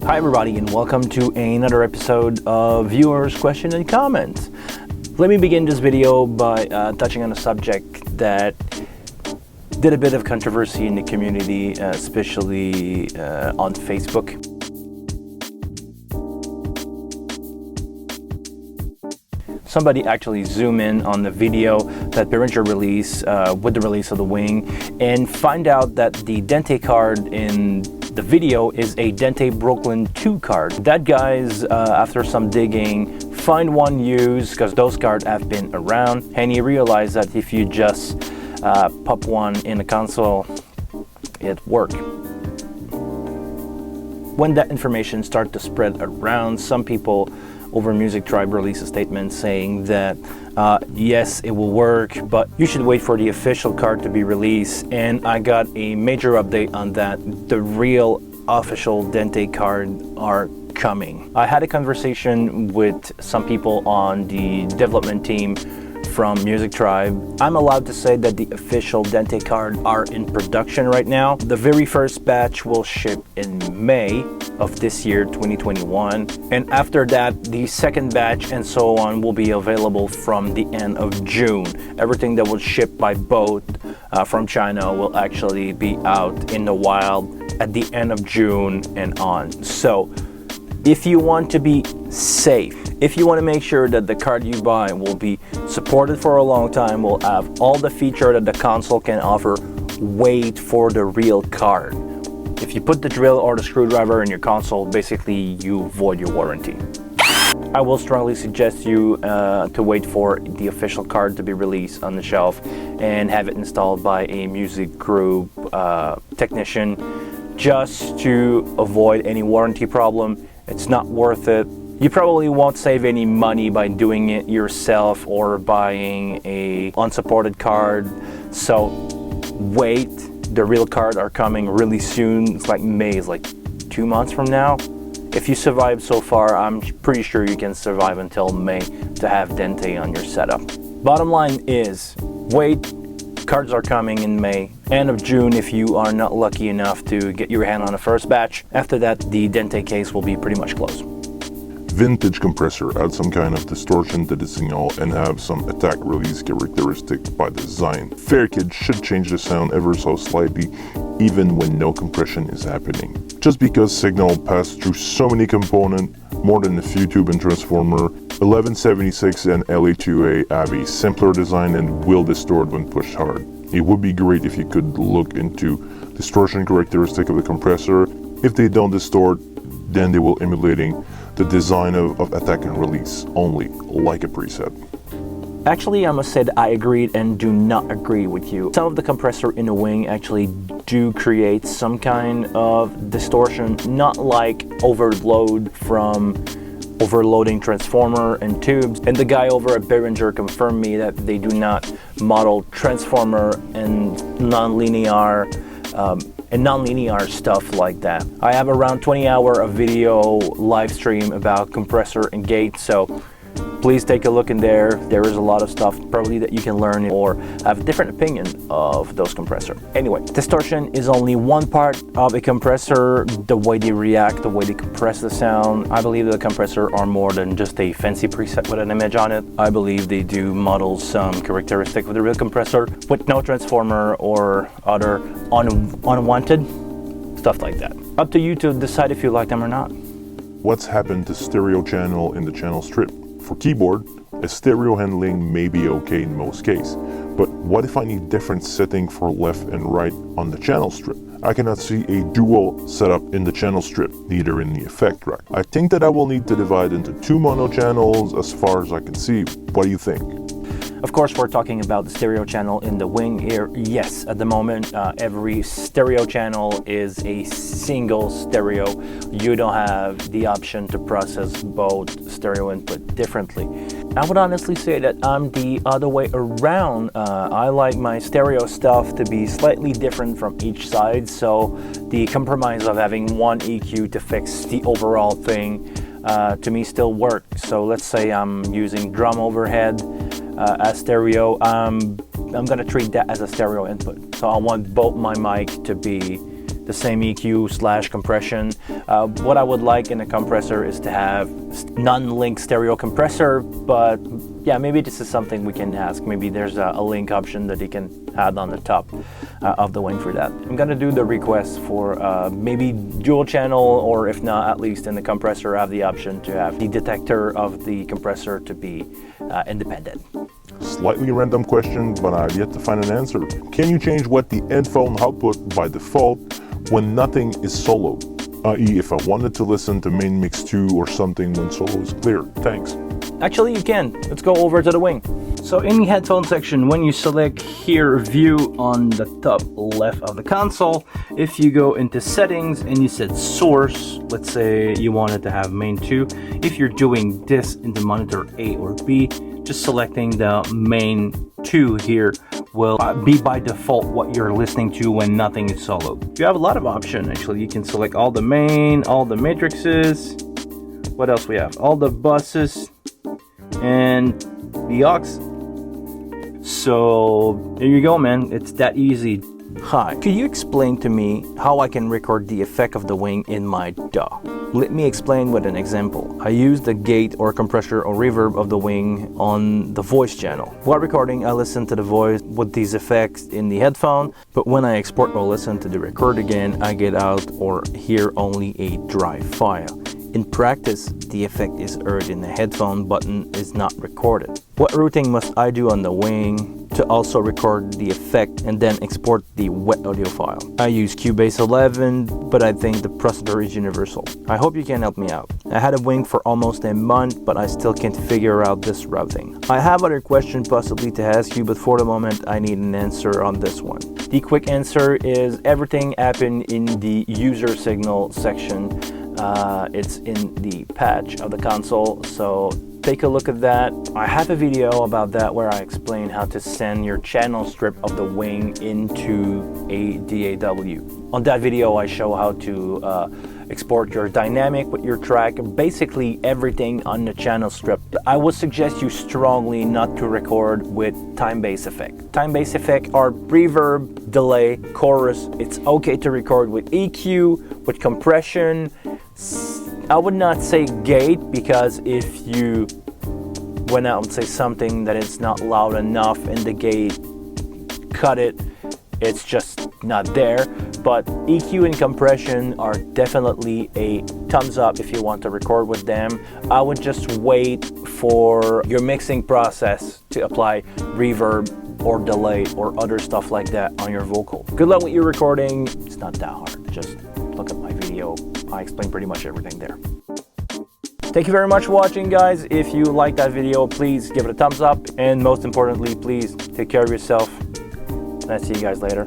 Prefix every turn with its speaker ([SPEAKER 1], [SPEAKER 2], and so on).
[SPEAKER 1] Hi everybody, and welcome to another episode of Viewers Question and Comments. Let me begin this video by touching on a subject that did a bit of controversy in the community, especially on Facebook. Somebody actually zoomed in on the video that Behringer released with the release of the wing and find out that the Dante card in the video is a Dante Brooklyn 2 card. That guy's, after some digging, find one used because those cards have been around, and he realized that if you just pop one in a console, it worked. When that information started to spread around, some people over Music Tribe released a statement saying that yes, it will work, but you should wait for the official card to be released. And I got a major update on that. The real official Dante card are coming. I had a conversation with some people on the development team from Music Tribe. I'm allowed to say that the official Dante card are in production right now. The very first batch will ship in May of this year, 2021, and after that the second batch and so on will be available from the end of June. Everything that was shipped by boat from China will actually be out in the wild at the end of June and on. So if you want to be safe, if you want to make sure that the card you buy will be supported for a long time, will have all the feature that the console can offer, wait for the real card. If you put the drill or the screwdriver in your console, basically you void your warranty. I will strongly suggest you to wait for the official card to be released on the shelf and have it installed by a music group technician, just to avoid any warranty problem. It's not worth it. You probably won't save any money by doing it yourself or buying a unsupported card. So wait, the real cards are coming really soon. It's like May, it's like 2 months from now. If you survive so far, I'm pretty sure you can survive until May to have Dante on your setup. Bottom line is, wait, cards are coming in May, end of June if you are not lucky enough to get your hand on the first batch. After that, the Dante case will be pretty much closed.
[SPEAKER 2] Vintage compressor add some kind of distortion to the signal and have some attack release characteristics by design. Fair kit should change the sound ever so slightly even when no compression is happening. Just because signal pass through so many components, more than a few tube and transformer, 1176 and LA2A have a simpler design and will distort when pushed hard. It would be great if you could look into distortion characteristic of the compressor. If they don't distort, then they will emulating the design of attack and release only, like a preset.
[SPEAKER 1] Actually, I must say that I agreed and do not agree with you. Some of the compressor in the wing actually do create some kind of distortion, not like overload from overloading transformer and tubes. And the guy over at Behringer confirmed me that they do not model transformer and non-linear stuff like that. I have around 20 hours of video live stream about compressor and gate, so please take a look in there. There is a lot of stuff probably that you can learn or have a different opinion of those compressors. Anyway, distortion is only one part of a compressor. The way they react, the way they compress the sound. I believe the compressor are more than just a fancy preset with an image on it. I believe they do model some characteristic of the real compressor with no transformer or other unwanted stuff like that. Up to you to decide if you like them or not.
[SPEAKER 2] What's happened to stereo channel in the channel strip? For keyboard, a stereo handling may be okay in most cases, but what if I need different setting for left and right on the channel strip? I cannot see a dual setup in the channel strip, neither in the effect rack. I think that I will need to divide into 2 mono channels as far as I can see. What do you think?
[SPEAKER 1] Of course, we're talking about the stereo channel in the wing here. Yes, at the moment, every stereo channel is a single stereo. You don't have the option to process both stereo input differently. I would honestly say that I'm the other way around. I like my stereo stuff to be slightly different from each side, so the compromise of having one EQ to fix the overall thing to me still works. So let's say I'm using drum overhead as stereo, I'm gonna treat that as a stereo input. So I want both my mic to be the same EQ / compression. What I would like in a compressor is to have non-link stereo compressor, but yeah, maybe this is something we can ask. Maybe there's a link option that you can add on the top of the wing for that. I'm gonna do the request for maybe dual channel, or if not, at least in the compressor have the option to have the detector of the compressor to be independent.
[SPEAKER 2] Slightly random question, but I've yet to find an answer. Can you change what the headphone output by default when nothing is soloed? I.e. if I wanted to listen to main mix 2 or something when solo is clear. Thanks.
[SPEAKER 1] Actually, you can. Let's go over to the wing. So in the headphone section, when you select here view on the top left of the console, if you go into settings and you set source, let's say you wanted to have main 2, if you're doing this in the monitor A or B, just selecting the main 2 here will be by default what you're listening to when nothing is soloed. You have a lot of options actually. You can select all the main, all the matrices. What else we have? All the buses and the aux. So there you go, man. It's that easy. Hi, could you explain to me how I can record the effect of the wing in my DAW? Let me explain with an example. I use the gate or compressor or reverb of the wing on the voice channel. While recording, I listen to the voice with these effects in the headphone, but when I export or listen to the record again, I get out or hear only a dry file. In practice, the effect is heard in the headphone button is not recorded. What routing must I do on the wing to also record the effect and then export the wet audio file? I use Cubase 11, but I think the procedure is universal. I hope you can help me out. I had a wing for almost a month, but I still can't figure out this routing. I have other questions possibly to ask you, but for the moment I need an answer on this one. The quick answer is everything happened in the user signal section. It's in the patch of the console, so take a look at that. I have a video about that where I explain how to send your channel strip of the wing into a DAW. On that video I show how to export your dynamic with your track, basically everything on the channel strip. I would suggest you strongly not to record with time-based effect. Time-based effect are reverb, delay, chorus. It's okay to record with EQ, with compression. I would not say gate, because if you went out and say something that is not loud enough in the gate, cut it, it's just not there. But EQ and compression are definitely a thumbs up if you want to record with them. I would just wait for your mixing process to apply reverb or delay or other stuff like that on your vocal. Good luck with your recording. It's not that hard. Just look at my video. I explain pretty much everything there. Thank you very much for watching, guys. If you like that video, please give it a thumbs up. And most importantly, please take care of yourself. And I'll see you guys later.